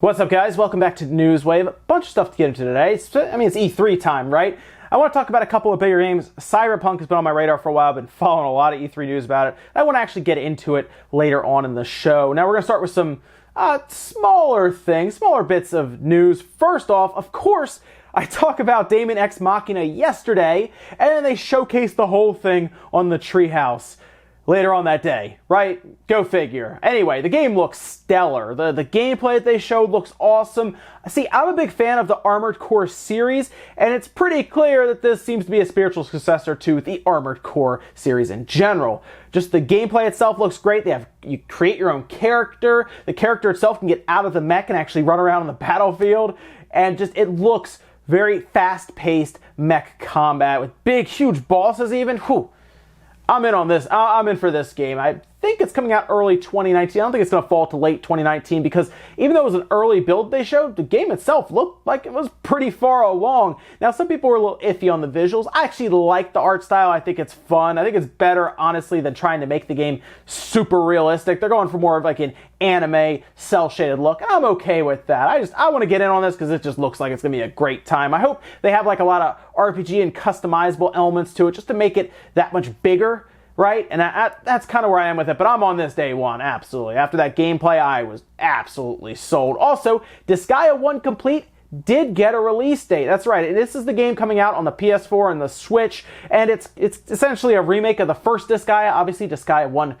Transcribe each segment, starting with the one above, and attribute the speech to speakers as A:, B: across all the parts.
A: What's up, guys? Welcome back to Newswave. A bunch of stuff to get into today. It's E3 time, right? I want to talk about a couple of bigger games. Cyberpunk has been on my radar for a while. I've been following a lot of E3 news about it. I want to actually get into it later on in the show. Now we're going to start with some smaller things, smaller bits of news. First off, of course, I talked about Daemon X Machina yesterday, and then they showcased the whole thing on the Treehouse later on that day, right? Go figure. Anyway, the game looks stellar. The gameplay that they showed looks awesome. See, I'm a big fan of the Armored Core series, and it's pretty clear that this seems to be a spiritual successor to the Armored Core series in general. Just the gameplay itself looks great. You create your own character. The character itself can get out of the mech and actually run around on the battlefield, and just it looks very fast-paced mech combat with big, huge bosses even. Whew. I'm in on this. I'm in for this game. I think it's coming out early 2019. I don't think it's going to fall to late 2019 because even though it was an early build they showed, the game itself looked like it was pretty far along. Now, some people were a little iffy on the visuals. I actually like the art style. I think it's fun. I think it's better, honestly, than trying to make the game super realistic. They're going for more of like an anime, cel-shaded look. I'm okay with that. I want to get in on this because it just looks like it's going to be a great time. I hope they have like a lot of RPG and customizable elements to it just to make it that much bigger. Right? And that's kind of where I am with it, but I'm on this day one, absolutely. After that gameplay, I was absolutely sold. Also, Disgaea 1 Complete did get a release date. That's right. This is the game coming out on the PS4 and the Switch, and it's essentially a remake of the first Disgaea, obviously Disgaea 1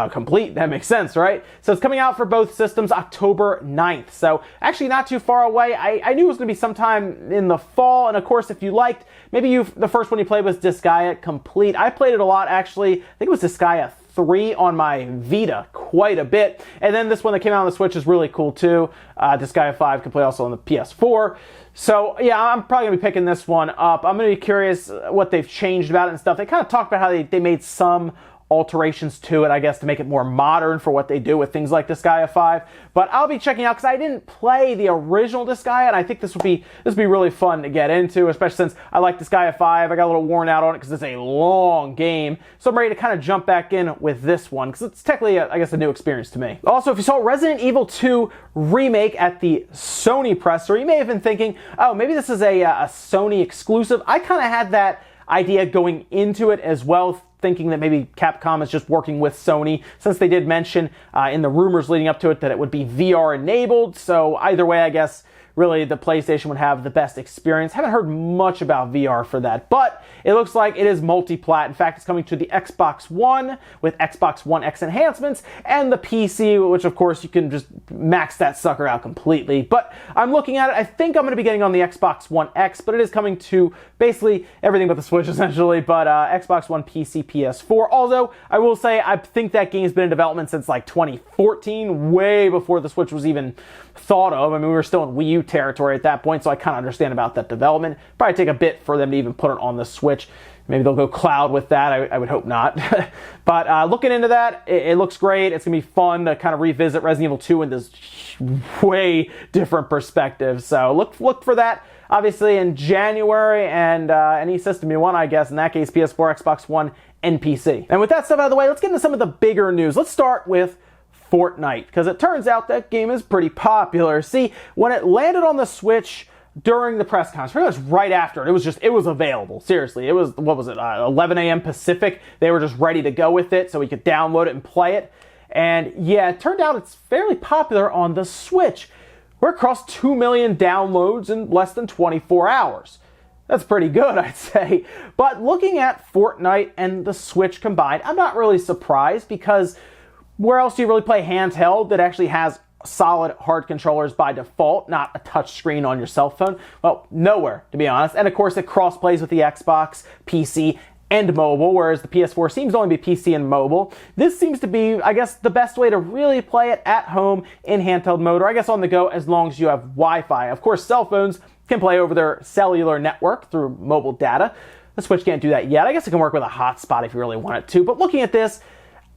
A: Complete. That makes sense, right? So it's coming out for both systems October 9th. So actually not too far away. I knew it was going to be sometime in the fall. And of course, if you liked, maybe the first one you played was Disgaea Complete. I played it a lot, actually. I think it was Disgaea 3 on my Vita quite a bit. And then this one that came out on the Switch is really cool too. Disgaea 5 can play also on the PS4. So yeah, I'm probably going to be picking this one up. I'm going to be curious what they've changed about it and stuff. They kind of talked about how they made some alterations to it, I guess, to make it more modern for what they do with things like Disgaea 5. But I'll be checking out because I didn't play the original Disgaea, and I think this would be really fun to get into, especially since I like Disgaea 5. I got a little worn out on it because it's a long game, so I'm ready to kind of jump back in with this one because it's technically, I guess, a new experience to me. Also, if you saw Resident Evil 2 Remake at the Sony presser, you may have been thinking, oh, maybe this is a Sony exclusive. I kind of had that idea going into it as well, thinking that maybe Capcom is just working with Sony, since they did mention in the rumors leading up to it that it would be VR enabled. So either way, I guess really the PlayStation would have the best experience. Haven't heard much about VR for that, but it looks like it is multi-plat. In fact, it's coming to the Xbox One with Xbox One X enhancements and the PC, which of course you can just max that sucker out completely. But I'm looking at it. I think I'm going to be getting on the Xbox One X, but it is coming to basically everything but the Switch essentially, but Xbox One, PC, PS4. Although I will say I think that game's been in development since like 2014, way before the Switch was even thought of. I mean, we were still in Wii U territory at that point, so I kind of understand about that development. Probably take a bit for them to even put it on the Switch. Maybe they'll go cloud with that. I would hope not. But looking into that, it looks great. It's going to be fun to kind of revisit Resident Evil 2 in this way different perspective. So look for that, obviously, in January, and any system you want, I guess. In that case, PS4, Xbox One, and PC. And with that stuff out of the way, let's get into some of the bigger news. Let's start with Fortnite, because it turns out that game is pretty popular. See, when it landed on the Switch during the press conference, pretty much right after it was available. Seriously, it was, 11 a.m. Pacific. They were just ready to go with it so we could download it and play it. And yeah, it turned out it's fairly popular on the Switch. We're across 2 million downloads in less than 24 hours. That's pretty good, I'd say. But looking at Fortnite and the Switch combined, I'm not really surprised, because where else do you really play handheld that actually has solid hard controllers by default, not a touch screen on your cell phone? Well, nowhere, to be honest. And of course, it cross-plays with the Xbox, PC, and mobile, whereas the PS4 seems to only be PC and mobile. This seems to be, I guess, the best way to really play it at home in handheld mode, or I guess on the go, as long as you have Wi-Fi. Of course, cell phones can play over their cellular network through mobile data. The Switch can't do that yet. I guess it can work with a hotspot if you really want it to, but looking at this,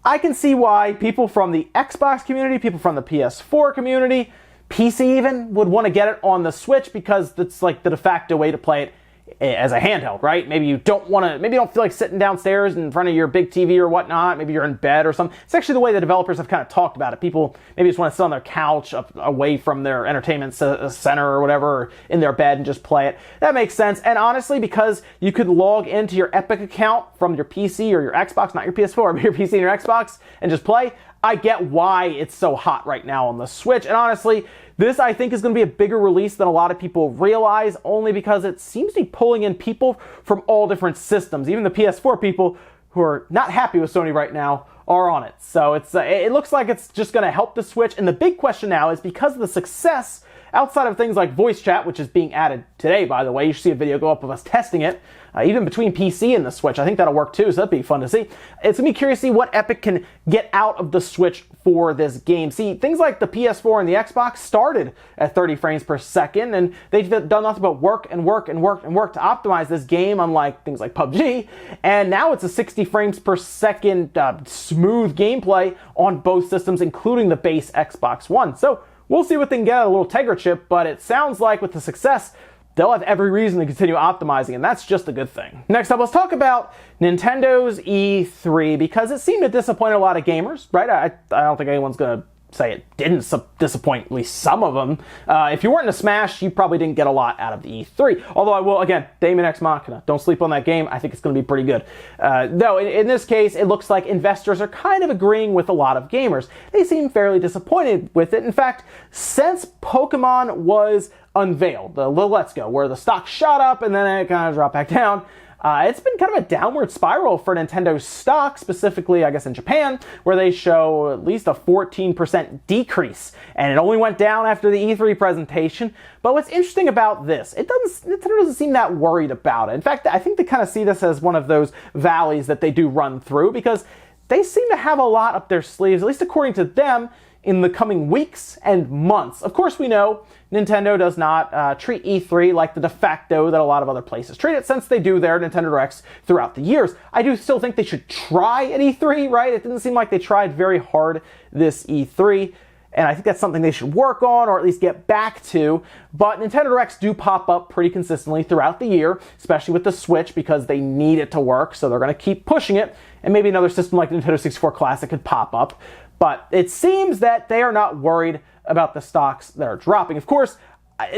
A: I can see why people from the Xbox community, people from the PS4 community, PC even, would want to get it on the Switch, because it's like the de facto way to play it as a handheld, right? Maybe you don't feel like sitting downstairs in front of your big TV or whatnot. Maybe you're in bed or something. It's actually the way the developers have kind of talked about it. People maybe just want to sit on their couch away from their entertainment center or whatever, or in their bed and just play it. That makes sense. And honestly, because you could log into your Epic account from your PC or your Xbox, not your PS4, but your PC and your Xbox, and just play, I get why it's so hot right now on the Switch. And honestly, this, I think, is going to be a bigger release than a lot of people realize, only because it seems to be pulling in people from all different systems. Even the PS4 people who are not happy with Sony right now are on it. So it looks like it's just going to help the Switch. And the big question now is, because of the success outside of things like voice chat, which is being added today, by the way, you should see a video go up of us testing it, even between PC and the Switch. I think that'll work too, so that'd be fun to see. It's going to be curious to see what Epic can get out of the Switch for this game. See, things like the PS4 and the Xbox started at 30 frames per second, and they've done nothing but work and work and work and work to optimize this game, unlike things like PUBG, and now it's a 60 frames per second smooth gameplay on both systems, including the base Xbox One. So we'll see what they can get out of a little Tegra chip, but it sounds like with the success, they'll have every reason to continue optimizing, and that's just a good thing. Next up, let's talk about Nintendo's E3, because it seemed to disappoint a lot of gamers, right? I don't think anyone's going to say it didn't disappoint at least some of them. If you weren't into Smash, you probably didn't get a lot out of the E3. Although I will, again, Daemon X Machina, don't sleep on that game. I think it's going to be pretty good. Though, in this case, it looks like investors are kind of agreeing with a lot of gamers. They seem fairly disappointed with it. In fact, since Pokemon was unveiled, the Let's Go, where the stock shot up and then it kind of dropped back down, it's been kind of a downward spiral for Nintendo's stock, specifically, I guess, in Japan, where they show at least a 14% decrease. And it only went down after the E3 presentation. But what's interesting about this, Nintendo doesn't seem that worried about it. In fact, I think they kind of see this as one of those valleys that they do run through, because they seem to have a lot up their sleeves, at least according to them, in the coming weeks and months. Of course, we know Nintendo does not treat E3 like the de facto that a lot of other places treat it, since they do their Nintendo Directs throughout the years. I do still think they should try at E3, right? It didn't seem like they tried very hard this E3, and I think that's something they should work on, or at least get back to. But Nintendo Directs do pop up pretty consistently throughout the year, especially with the Switch, because they need it to work, so they're going to keep pushing it. And maybe another system like the Nintendo 64 Classic could pop up. But it seems that they are not worried about the stocks that are dropping. Of course,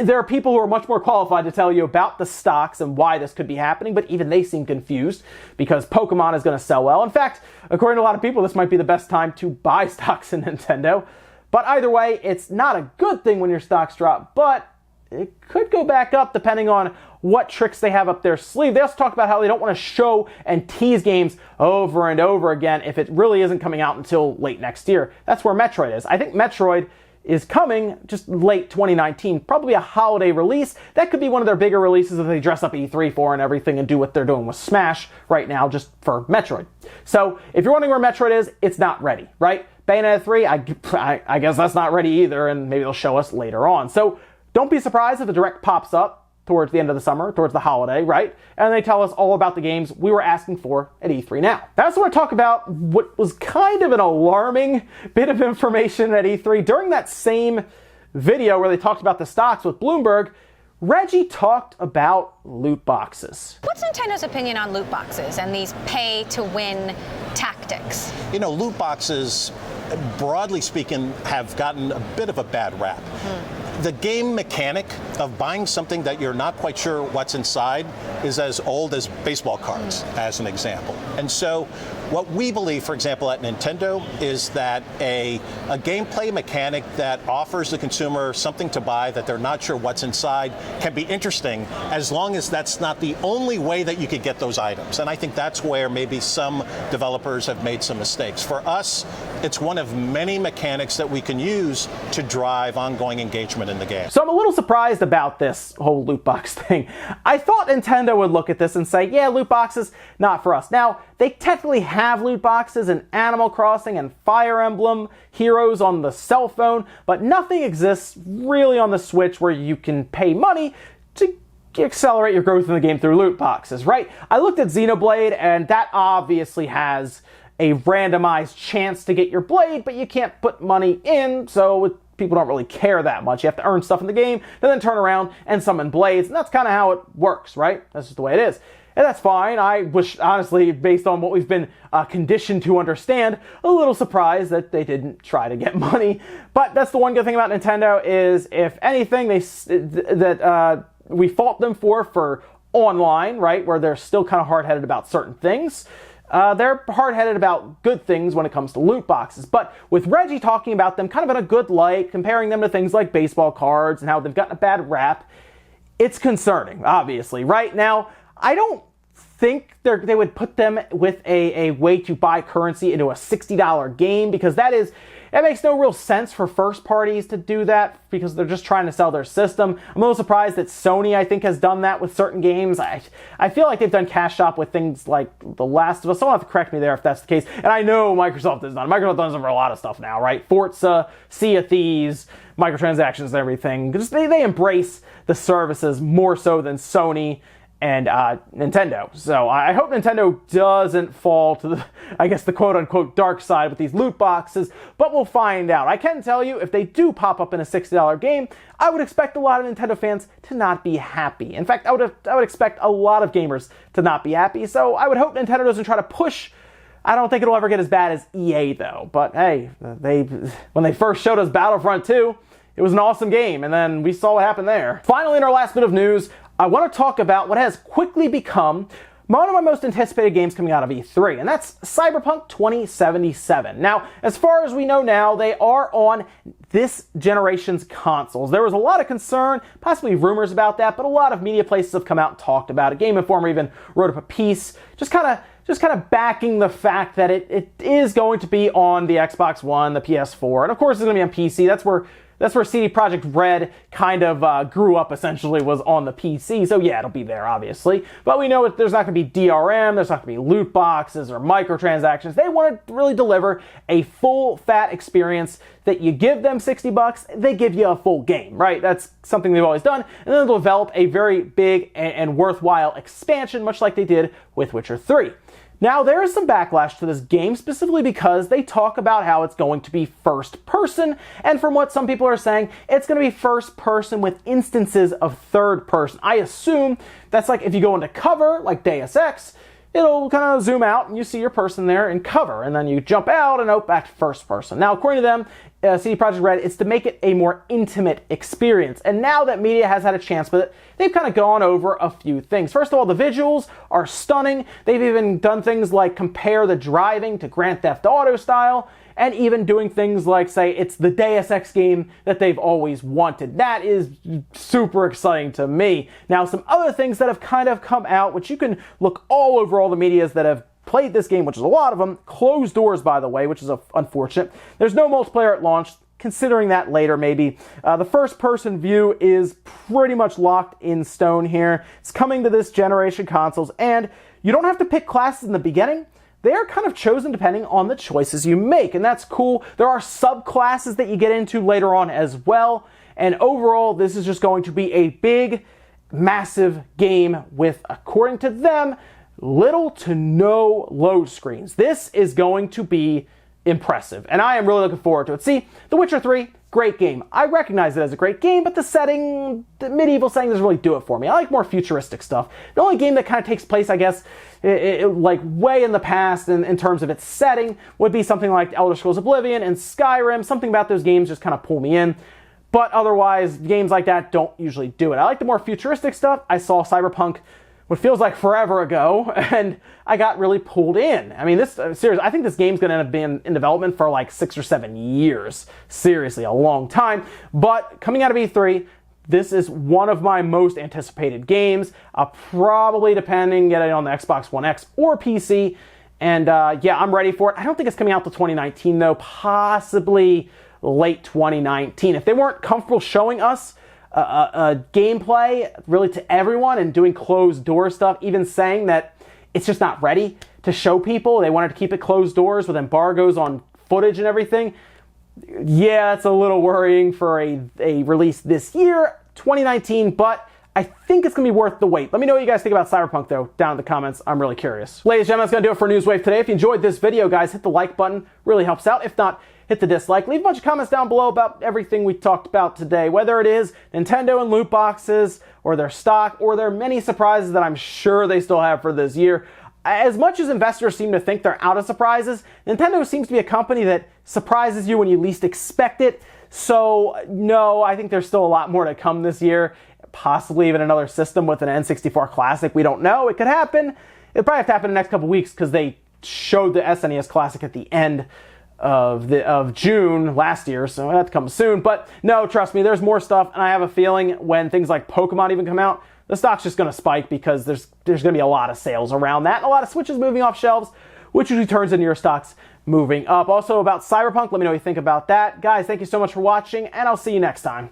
A: there are people who are much more qualified to tell you about the stocks and why this could be happening, but even they seem confused, because Pokemon is going to sell well. In fact, according to a lot of people, this might be the best time to buy stocks in Nintendo. But either way, it's not a good thing when your stocks drop, but it could go back up depending on what tricks they have up their sleeve. They also talk about how they don't want to show and tease games over and over again if it really isn't coming out until late next year. That's where Metroid is. I think Metroid is coming just late 2019, probably a holiday release. That could be one of their bigger releases that they dress up E3 for and everything, and do what they're doing with Smash right now just for Metroid. So if you're wondering where Metroid is, it's not ready, right? Bayonetta 3, I guess that's not ready either, and maybe they'll show us later on. So don't be surprised if a Direct pops up towards the end of the summer, towards the holiday, right? And they tell us all about the games we were asking for at E3 now. I also want to talk about what was kind of an alarming bit of information at E3. During that same video where they talked about the stocks with Bloomberg, Reggie talked about loot boxes.
B: What's Nintendo's opinion on loot boxes and these pay-to-win tactics?
C: You know, loot boxes, broadly speaking, have gotten a bit of a bad rap. The game mechanic of buying something that you're not quite sure what's inside is as old as baseball cards, as an example. And so what we believe, for example, at Nintendo, is that a gameplay mechanic that offers the consumer something to buy that they're not sure what's inside can be interesting, as long as that's not the only way that you could get those items. And I think that's where maybe some developers have made some mistakes. For us, it's one of many mechanics that we can use to drive ongoing engagement in the game.
A: So I'm a little surprised about this whole loot box thing. I thought Nintendo would look at this and say, yeah, loot boxes, not for us. Now, they technically have loot boxes in Animal Crossing and Fire Emblem Heroes on the cell phone, but nothing exists really on the Switch where you can pay money to accelerate your growth in the game through loot boxes, right? I looked at Xenoblade, and that obviously has a randomized chance to get your blade, but you can't put money in, so it people don't really care that much. You have to earn stuff in the game, and then turn around and summon blades, and that's kind of how it works, right? That's just the way it is. And that's fine. I was honestly, based on what we've been conditioned to understand, a little surprised that they didn't try to get money. But that's the one good thing about Nintendo is, if anything, we fault them for online, right, where they're still kind of hard-headed about certain things. They're hard-headed about good things when it comes to loot boxes. But with Reggie talking about them kind of in a good light, comparing them to things like baseball cards and how they've gotten a bad rap, it's concerning, obviously. Right now, I don't think they would put them with a way to buy currency into a $60 game, because it makes no real sense for first parties to do that, because they're just trying to sell their system. I'm a little surprised that Sony, I think, has done that with certain games. I feel like they've done cash shop with things like The Last of Us. Someone have to correct me there if that's the case. And I know Microsoft has done. Microsoft does it for a lot of stuff now, right? Forza, Sea of Thieves, microtransactions and everything. Just they embrace the services more so than Sony and Nintendo. So I hope Nintendo doesn't fall to the quote-unquote dark side with these loot boxes, but we'll find out. I can tell you, if they do pop up in a $60 game, I would expect a lot of Nintendo fans to not be happy. In fact, I would expect a lot of gamers to not be happy, so I would hope Nintendo doesn't try to push. I don't think it'll ever get as bad as EA, though. But hey, when they first showed us Battlefront 2, it was an awesome game, and then we saw what happened there. Finally, in our last bit of news, I want to talk about what has quickly become one of my most anticipated games coming out of E3, and that's Cyberpunk 2077. Now, as far as we know now, they are on this generation's consoles. There was a lot of concern, possibly rumors about that, but a lot of media places have come out and talked about it. Game Informer even wrote up a piece just kind of backing the fact that it is going to be on the Xbox One, the PS4, and of course it's going to be on PC. That's where CD Projekt Red kind of grew up, essentially, was on the PC. So yeah, it'll be there, obviously. But we know there's not going to be DRM, there's not going to be loot boxes or microtransactions. They want to really deliver a full, fat experience that you give them $60, they give you a full game, right? That's something they've always done. And then they'll develop a very big and worthwhile expansion, much like they did with Witcher 3. Now, there is some backlash to this game, specifically because they talk about how it's going to be first person, and from what some people are saying, it's going to be first person with instances of third person. I assume that's like if you go into cover, like Deus Ex, it'll kind of zoom out and you see your person there in cover, and then you jump out and back to first person. Now, according to them, CD Projekt Red, it's to make it a more intimate experience. And now that media has had a chance with it, they've kind of gone over a few things. First of all, the visuals are stunning. They've even done things like compare the driving to Grand Theft Auto style, and even doing things like, say, it's the Deus Ex game that they've always wanted. That is super exciting to me. Now, some other things that have kind of come out, which you can look all over all the medias that have played this game, which is a lot of them. Closed doors, by the way, which is unfortunate. There's no multiplayer at launch, considering that later maybe. The first-person view is pretty much locked in stone here. It's coming to this generation consoles, and you don't have to pick classes in the beginning. They are kind of chosen depending on the choices you make, and that's cool. There are subclasses that you get into later on as well, and overall, this is just going to be a big, massive game with, according to them, little to no load screens. This is going to be impressive, and I am really looking forward to it. See, The Witcher 3, great game. I recognize it as a great game, but the setting, the medieval setting doesn't really do it for me. I like more futuristic stuff. The only game that kind of takes place, I guess, like way in the past in terms of its setting would be something like Elder Scrolls Oblivion and Skyrim. Something about those games just kind of pull me in. But otherwise, games like that don't usually do it. I like the more futuristic stuff. I saw Cyberpunk what feels like forever ago, and I got really pulled in. I mean, seriously, I think this game's gonna end up being in development for like 6 or 7 years. Seriously, a long time. But coming out of E3, this is one of my most anticipated games. Probably depending, get it on the Xbox One X or PC. And yeah, I'm ready for it. I don't think it's coming out till 2019 though, possibly late 2019. If they weren't comfortable showing us gameplay really to everyone and doing closed door stuff, even saying that it's just not ready to show people, they wanted to keep it closed doors with embargoes on footage and everything, yeah, it's a little worrying for a release this year, 2019, but I think it's going to be worth the wait. Let me know what you guys think about Cyberpunk, though, down in the comments. I'm really curious. Ladies and gentlemen, that's going to do it for Newswave today. If you enjoyed this video, guys, hit the like button. Really helps out. If not, hit the dislike. Leave a bunch of comments down below about everything we talked about today, whether it is Nintendo and loot boxes, or their stock, or their many surprises that I'm sure they still have for this year. As much as investors seem to think they're out of surprises, Nintendo seems to be a company that surprises you when you least expect it. So no, I think there's still a lot more to come this year. Possibly even another system with an N64 Classic. We don't know. It could happen. It'll probably have to happen in the next couple weeks because they showed the SNES Classic at the end of June last year, so that comes soon. But no, trust me, there's more stuff, and I have a feeling when things like Pokemon even come out, the stock's just going to spike because there's going to be a lot of sales around that, and a lot of Switches moving off shelves, which usually turns into your stocks moving up. Also about Cyberpunk, let me know what you think about that. Guys, thank you so much for watching, and I'll see you next time.